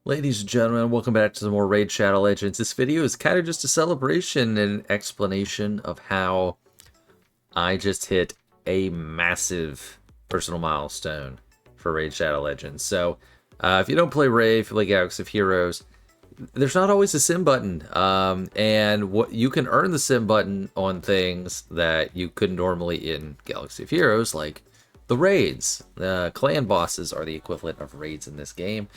Ladies and gentlemen, welcome back to some more Raid Shadow Legends. This video is kind of just a celebration and explanation of how I just hit a massive personal milestone for Raid Shadow Legends. So, if you don't play Raid, if you play Galaxy of Heroes, there's not always a sim button. And what you can earn the sim button on things that you couldn't normally in Galaxy of Heroes, like the raids. Clan bosses are the equivalent of raids in this game.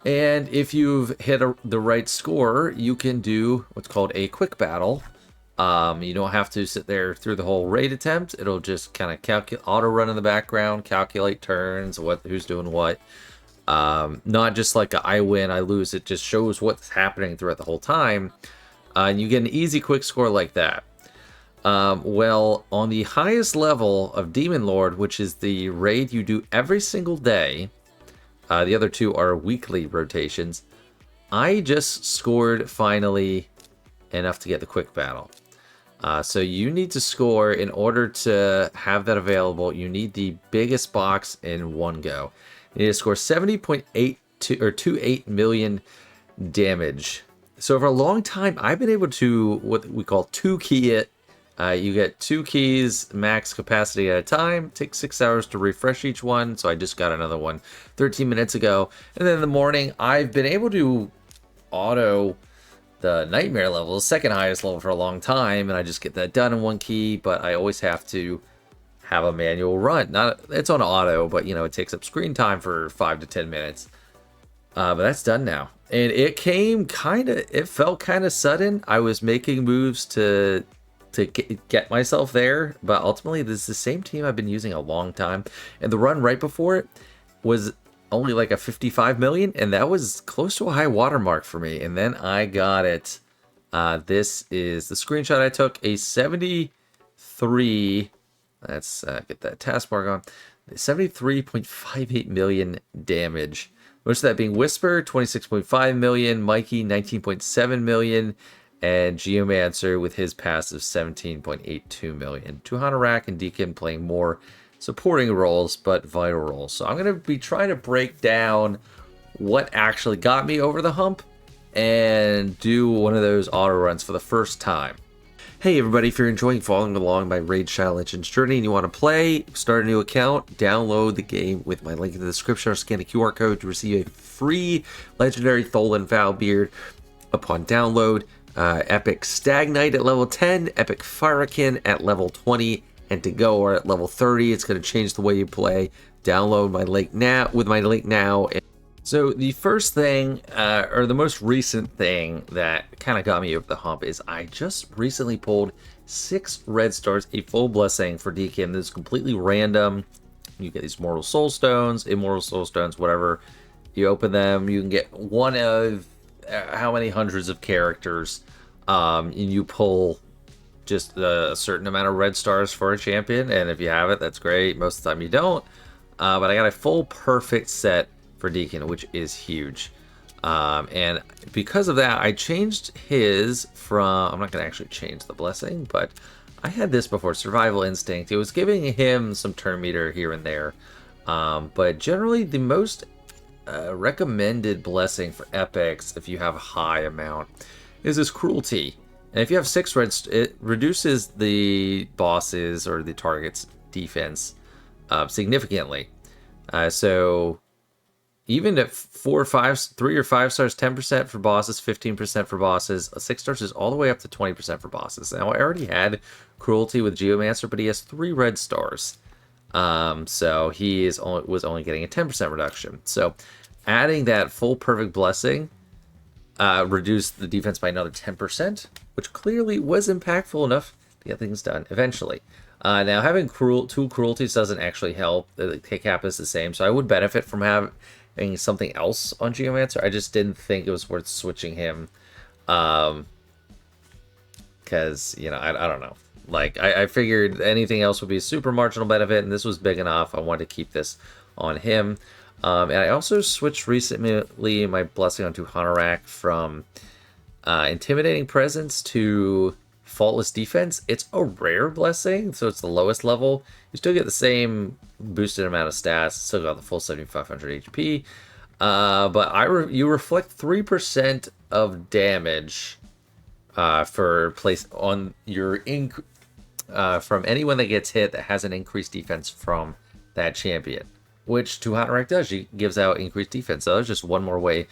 And if you've hit the right score, you can do what's called a quick battle. You don't have to sit there through the whole raid attempt. It'll just kind of auto run in the background, calculate turns, who's doing what. Not just like a I win, I lose. It just shows what's happening throughout the whole time. And you get an easy quick score like that. Well, on the highest level of Demon Lord, which is the raid you do every single day, the other two are weekly rotations, I just scored finally enough to get the quick battle. So you need to score, in order to have that available, you need the biggest box in one go. You need to score 70.82 or 28 million damage. So for a long time, I've been able to what we call 2-key it. You get 2 keys, max capacity at a time. Takes 6 hours to refresh each one, so I just got another one 13 minutes ago. And then in the morning, I've been able to auto the nightmare level, the second highest level, for a long time, and I just get that done in 1 key. But I always have to have a manual run. It's on auto, but you know, it takes up screen time for 5 to 10 minutes. But that's done now, and it felt kind of sudden. I was making moves to get myself there, but ultimately this is the same team I've been using a long time, and the run right before it was only like a 55 million, and that was close to a high watermark for me. And then I got it. This is the screenshot I took, a 73. Let's get that taskbar on. 73.58 million damage. Most of that being Whisper, 26.5 million, Mikey, 19.7 million, and Geomancer with his passive 17.82 million. Tuhanarak and Deacon playing more supporting roles, but vital roles. So I'm going to be trying to break down what actually got me over the hump and do one of those auto runs for the first time. Hey everybody, if you're enjoying following along my Raid Shadow Legends journey and you want to play, start a new account, download the game with my link in the description, or scan a QR code to receive a free legendary Tholen Valbeard upon download. Epic Stagnite at level 10, Epic Firekin at level 20, and to go are at level 30. It's going to change the way you play. Download my link now with my link now. So the first thing, or the most recent thing that kind of got me over the hump, is I just recently pulled 6 red stars, a full blessing for DKM. This is completely random. You get these mortal soul stones, immortal soul stones, whatever. You open them, you can get one of how many hundreds of characters, and you pull just a certain amount of red stars for a champion, and if you have it, that's great. Most of the time you don't, but I got a full perfect set for Deacon, which is huge, and because of that, I changed his from, I'm not going to actually change the blessing, but I had this before, Survival Instinct. It was giving him some turn meter here and there, but generally the most recommended blessing for epics, if you have a high amount, is this Cruelty. And if you have 6 reds, it reduces the bosses or the target's defense significantly. So even at 3 or 5 stars, 10% for bosses, 15% for bosses, 6 stars is all the way up to 20% for bosses. Now I already had Cruelty with Geomancer, but he has 3 red stars. So he was only getting a 10% reduction. So adding that full perfect blessing reduced the defense by another 10%, which clearly was impactful enough to get things done eventually. Now having 2 cruelties doesn't actually help. The kick cap is the same, so I would benefit from having something else on Geomancer. I just didn't think it was worth switching him, because you know, I don't know. Like, I figured anything else would be a super marginal benefit, and this was big enough. I wanted to keep this on him. And I also switched recently my blessing onto Hanorrak from Intimidating Presence to Faultless Defense. It's a rare blessing, so it's the lowest level. You still get the same boosted amount of stats, still got the full 7500 HP. But you reflect 3% of damage for place on your from anyone that gets hit that has an increased defense from that champion, which 200 rank does. She gives out increased defense. So that's just one more way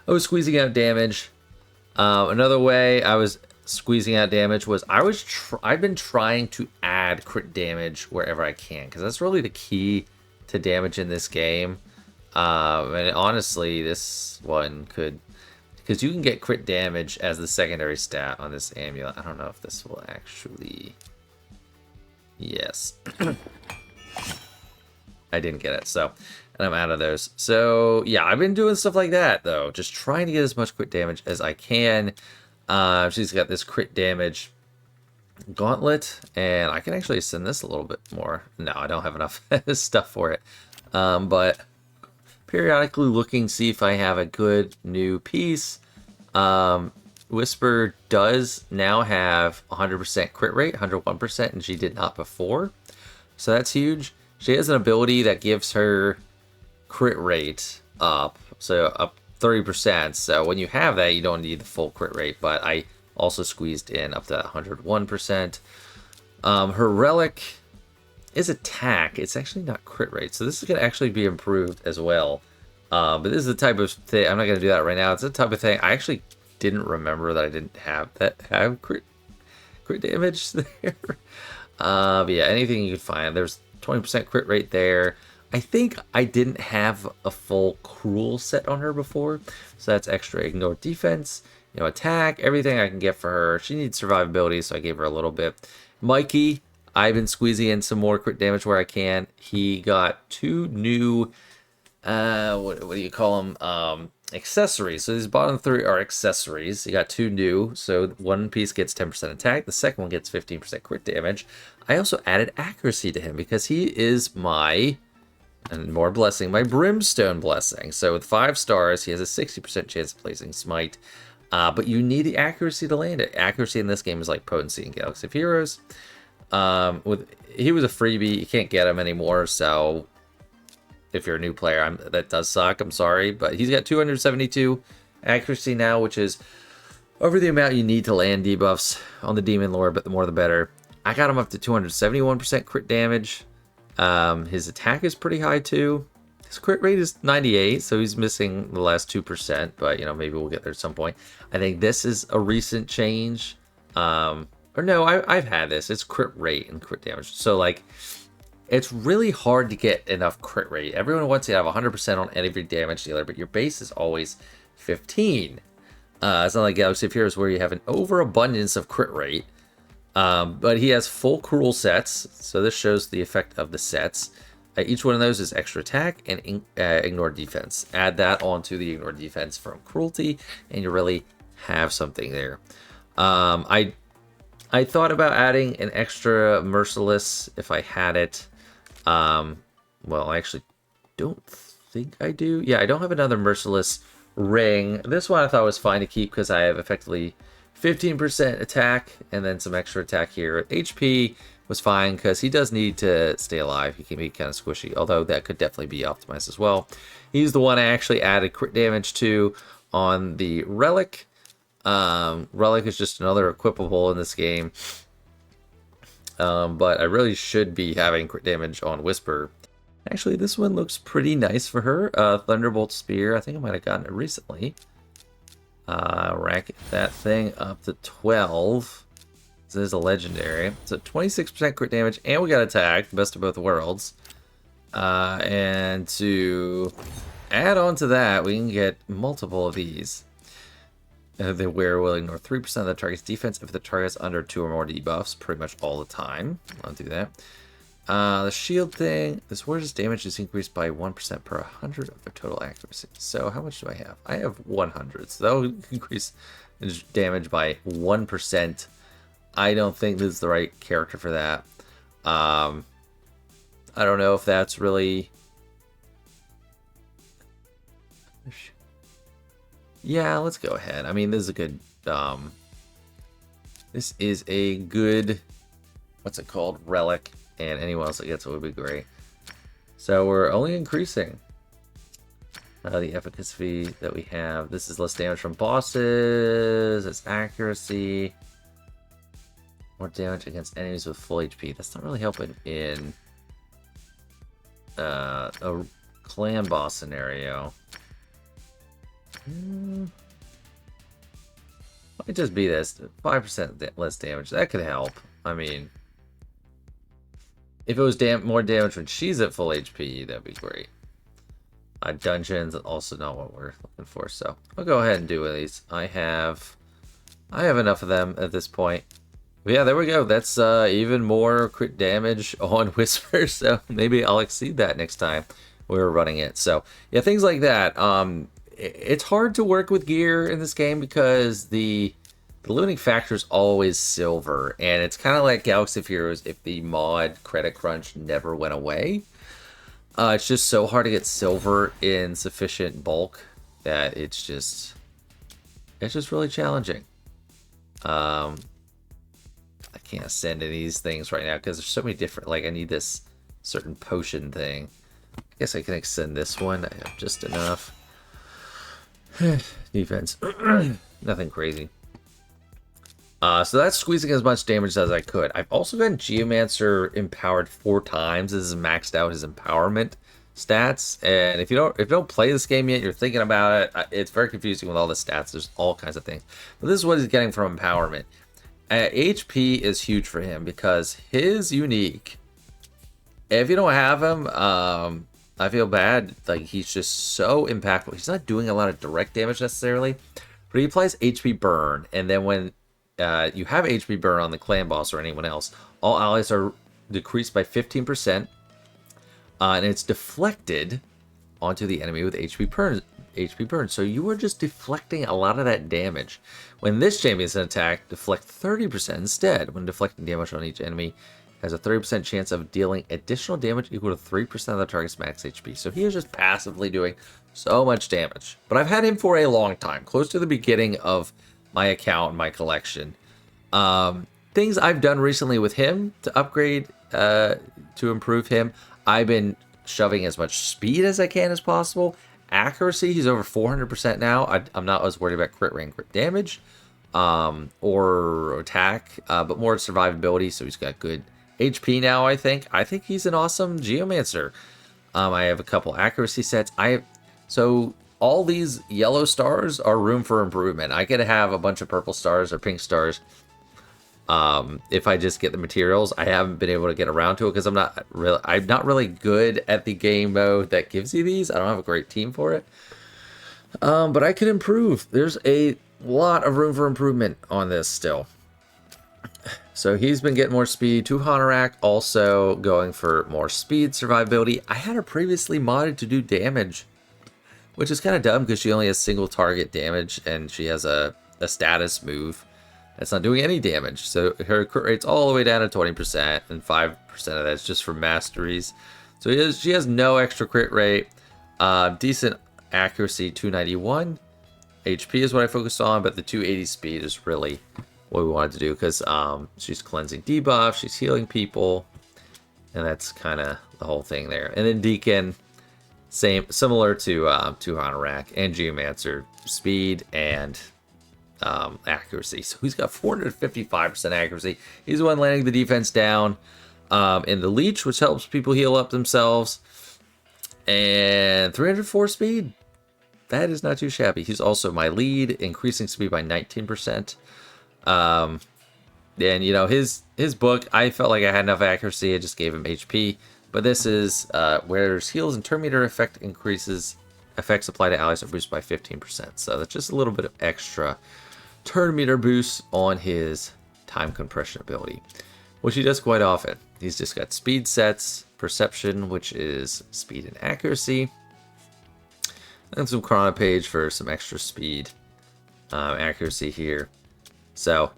I was squeezing out damage. Another way I was squeezing out damage was I've been trying to add crit damage wherever I can, because that's really the key to damage in this game. And honestly, this one could, because you can get crit damage as the secondary stat on this amulet. I don't know if this will actually. Yes. I didn't get it, so, and I'm out of those. So yeah, I've been doing stuff like that though, just trying to get as much crit damage as I can. She's got this crit damage gauntlet, and I can actually send this a little bit more. No, I don't have enough stuff for it, but periodically looking, see if I have a good new piece. Whisper does now have 100% crit rate, 101%, and she did not before, so that's huge. She has an ability that gives her crit rate up, so up 30%. So when you have that, you don't need the full crit rate, but I also squeezed in up to 101%. Her relic is attack. It's actually not crit rate, so this is going to actually be improved as well. But this is the type of thing, I'm not going to do that right now. It's the type of thing I actually didn't remember that I didn't have crit damage there. But yeah, anything you can find. There's 20% crit rate there. I think I didn't have a full cruel set on her before, so that's extra ignore defense, attack, everything I can get for her. She needs survivability, so I gave her a little bit. Mikey, I've been squeezing in some more crit damage where I can. He got 2 new, what do you call them? Accessories. So these bottom 3 are accessories. He got 2 new, so one piece gets 10% attack, the second one gets 15% crit damage. I also added accuracy to him because he is my, and more blessing, my Brimstone blessing. So with 5 stars, he has a 60% chance of placing smite, but you need the accuracy to land it. Accuracy in this game is like potency in Galaxy of Heroes. He was a freebie, you can't get him anymore, so if you're a new player, that does suck, I'm sorry, but he's got 272 accuracy now, which is over the amount you need to land debuffs on the Demon Lord, but the more the better. I got him up to 271% crit damage. His attack is pretty high too. His crit rate is 98, so he's missing the last 2%, but maybe we'll get there at some point. I think this is a recent change. Or no, I've had this. It's crit rate and crit damage. So like, it's really hard to get enough crit rate. Everyone wants to have 100% on every damage dealer, but your base is always 15. It's not like Galaxy of Heroes where you have an overabundance of crit rate. But he has full cruel sets, so this shows the effect of the sets. Each one of those is extra attack and ignore defense. Add that onto the ignore defense from cruelty, and you really have something there. I thought about adding an extra merciless if I had it. Well, I actually don't think I do. Yeah, I don't have another merciless ring. This one I thought was fine to keep because I have effectively 15% attack and then some extra attack here. HP was fine because he does need to stay alive. He can be kind of squishy, although that could definitely be optimized as well. He's the one I actually added crit damage to on the relic. Relic is just another equipable in this game. But I really should be having crit damage on Whisper. Actually, this one looks pretty nice for her. Thunderbolt Spear. I think I might have gotten it recently. Rank that thing up to 12. This is a legendary. So 26% crit damage, and we got attack. Best of both worlds. And to add on to that, we can get multiple of these. The wearer will ignore 3% of the target's defense if the target's under 2 or more debuffs, pretty much all the time. I'll do that. The shield thing, this warrior's damage is increased by 1% per 100 of their total accuracy. So how much do I have? I have 100, so that will increase damage by 1%. I don't think this is the right character for that. I don't know if that's really... Yeah, let's go ahead. I mean, this is a good... this is a good... What's it called? Relic. And anyone else that gets it would be great. So we're only increasing. The efficacy that we have. This is less damage from bosses. It's accuracy. More damage against enemies with full HP. That's not really helping in a clan boss scenario. Might just be this 5% less damage. That could help. I mean, if it was more damage when she's at full HP, that'd be great. Dungeons also not what we're looking for, so I'll go ahead and do these. I have enough of them at this point. But yeah, there we go. That's even more crit damage on Whisper, so maybe I'll exceed that next time we're running it. So yeah, things like that. It's hard to work with gear in this game because the limiting factor is always silver, and it's kind of like Galaxy of Heroes if the mod credit crunch never went away. It's just so hard to get silver in sufficient bulk that it's just really challenging. I can't send any of these things right now because there's so many different, like I need this certain potion thing. I guess I can extend this one. I have just enough. Defense. Nothing crazy. So that's squeezing as much damage as I could. I've also gotten Geomancer empowered 4 times. This is maxed out his empowerment stats. And if you don't play this game yet, you're thinking about it. It's very confusing with all the stats. There's all kinds of things. But this is what he's getting from empowerment. HP is huge for him because his unique. If you don't have him, I feel bad. Like he's just so impactful. He's not doing a lot of direct damage necessarily, but he applies HP burn, and then when you have HP burn on the clan boss or anyone else, all allies are decreased by 15%, and it's deflected onto the enemy with HP burn. So you are just deflecting a lot of that damage. When this champion's attack, deflect 30% instead. When deflecting damage on each enemy, has a 30% chance of dealing additional damage equal to 3% of the target's max HP. So he is just passively doing so much damage. But I've had him for a long time, close to the beginning of my account and my collection. Things I've done recently with him to upgrade, to improve him, I've been shoving as much speed as I can as possible. Accuracy, he's over 400% now. I'm not as worried about crit rate and crit damage or attack, but more survivability, so he's got good HP now, I think. I think he's an awesome Geomancer. I have a couple accuracy sets. So all these yellow stars are room for improvement. I could have a bunch of purple stars or pink stars if I just get the materials. I haven't been able to get around to it because I'm not really good at the game mode that gives you these. I don't have a great team for it. But I could improve. There's a lot of room for improvement on this still. So he's been getting more speed. Hanorrak also going for more speed, survivability. I had her previously modded to do damage, which is kind of dumb because she only has single target damage and she has a status move that's not doing any damage. So her crit rate's all the way down to 20%, and 5% of that's just for masteries. So she has no extra crit rate. Decent accuracy, 291. HP is what I focused on, but the 280 speed is really what we wanted to do because she's cleansing debuff, she's healing people, and that's kind of the whole thing there. And then Deacon, similar to Hanorrak and Geomancer, speed and accuracy. So he's got 455% accuracy. He's the one landing the defense down. In the Leech, which helps people heal up themselves, and 304 speed. That is not too shabby. He's also my lead, increasing speed by 19%. And you know, his book, I felt like I had enough accuracy. I just gave him HP. But this is where his heals and turn meter effect increases. Effects applied to allies are boosted by 15%. So that's just a little bit of extra turn meter boost on his time compression ability, which he does quite often. He's just got speed sets, perception, which is speed and accuracy, and some chrono page for some extra speed, accuracy here. So,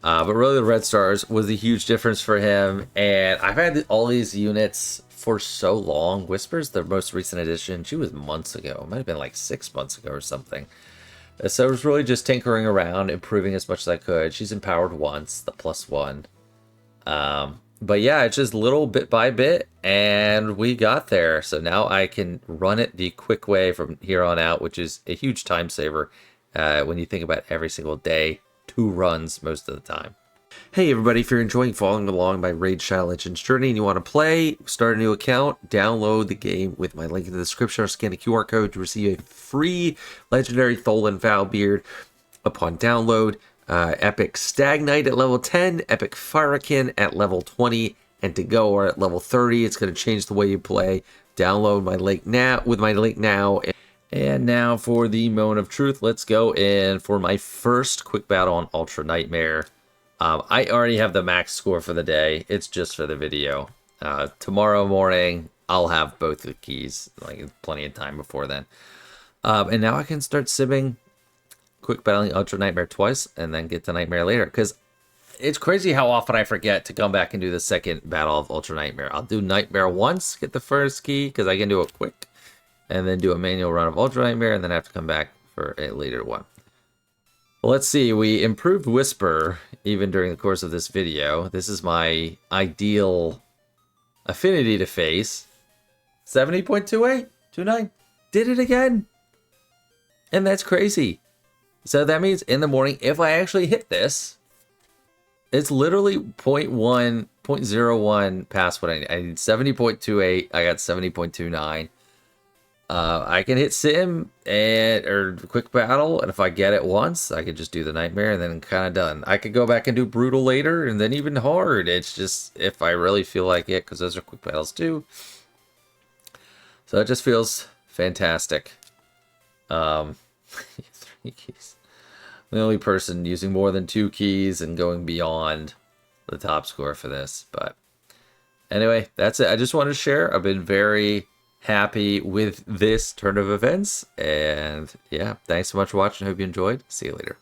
but really the red stars was a huge difference for him. And I've had all these units for so long. Whispers, the most recent edition, she was months ago. It might have been like 6 months ago or something. So I was really just tinkering around, improving as much as I could. She's empowered once, the +1. But yeah, it's just little bit by bit, and we got there. So now I can run it the quick way from here on out, which is a huge time saver when you think about every single day, 2 runs most of the time. Hey everybody, if you're enjoying following along my Raid Shadow Legends journey and you want to play, start a new account, download the game with my link in the description or scan a QR code to receive a free legendary Tholen Valbeard upon download. Epic Stagnite at level 10, Epic Firekin at level 20, and To Go are at level 30. It's going to change the way you play. Download my link now with my link now. And now for the moment of truth. Let's go in for my first quick battle on Ultra Nightmare. I already have the max score for the day. It's just for the video. Tomorrow morning, I'll have both the keys. Like, plenty of time before then. And now I can start simming, quick battling Ultra Nightmare twice, and then get to Nightmare later. Because it's crazy how often I forget to come back and do the second battle of Ultra Nightmare. I'll do Nightmare once, get the first key, because I can do it quick. And then do a manual run of Ultra Nightmare, and then I have to come back for a later one. Well, let's see, we improved Whisper even during the course of this video. This is my ideal affinity to face. 70.28, 29, did it again. And that's crazy. So that means in the morning, if I actually hit this, it's literally 0.1, 0.01 past what I need. I need 70.28, I got 70.29. I can hit sim or quick battle, and if I get it once, I could just do the nightmare and then kind of done. I could go back and do brutal later, and then even hard. It's just if I really feel like it, because those are quick battles too. So it just feels fantastic. 3 keys. The only person using more than 2 keys and going beyond the top score for this. But anyway, that's it. I just wanted to share. I've been very happy with this turn of events, and yeah, thanks so much for watching. Hope you enjoyed. See you later.